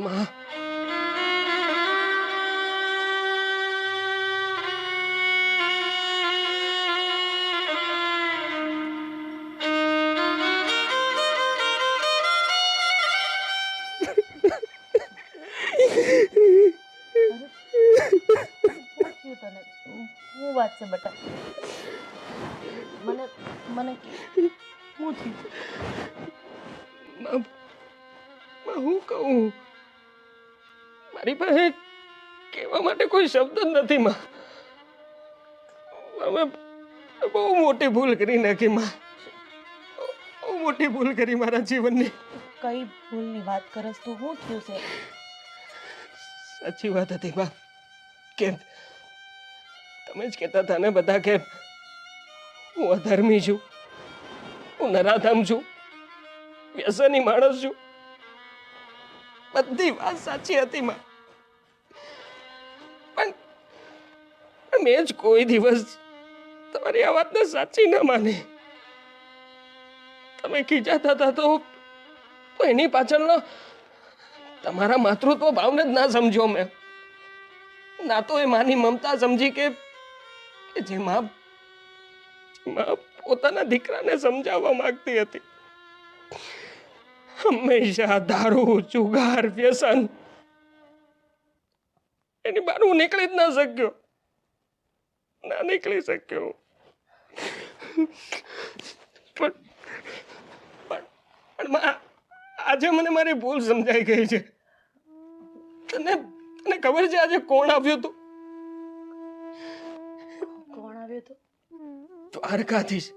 માં શું તને શું વાત છે બેટા? મને મને શું થયું? હું કહું, મારી પાસે કહેવા માટે કોઈ શબ્દ જ નથી માં. અમે બહુ મોટી ભૂલ કરી નાખી માં. બહુ મોટી ભૂલ કરી મારા જીવનની. કઈ ભૂલની વાત કરસ તું? શું થયું છે? સાચી વાત હતી માં કે તમે જ કહેતા હતા ને બધા કે હું અધર્મી છું, હું નરાધમ છું, વ્યસની માણસ છું. બધી વાત સાચી હતી માં. પણ મેં જ કોઈ દિવસ તમારી આ વાતને સાચી ન માની. તમે ખીજાતા હતા તો એની પાછળનો તમારા માતૃત્વ ભાવને જ ના સમજ્યો મેં. ના તો એ માની મમતા સમજી કે જે માં પોતાના દીકરાને સમજાવવા માંગતી હતી. હંમેશા દારૂ, જુગાર, વ્યસન એની બહાર હું નીકળી જ ના શક્યો. ના નીકળી શક્યો. પણ માં, આજે મને મારી ભૂલ સમજાઈ ગઈ છે. તને ખબર છે આજે કોણ આવ્યું હતું? કોણ આવ્યું હતું? દ્વારકાધીશ.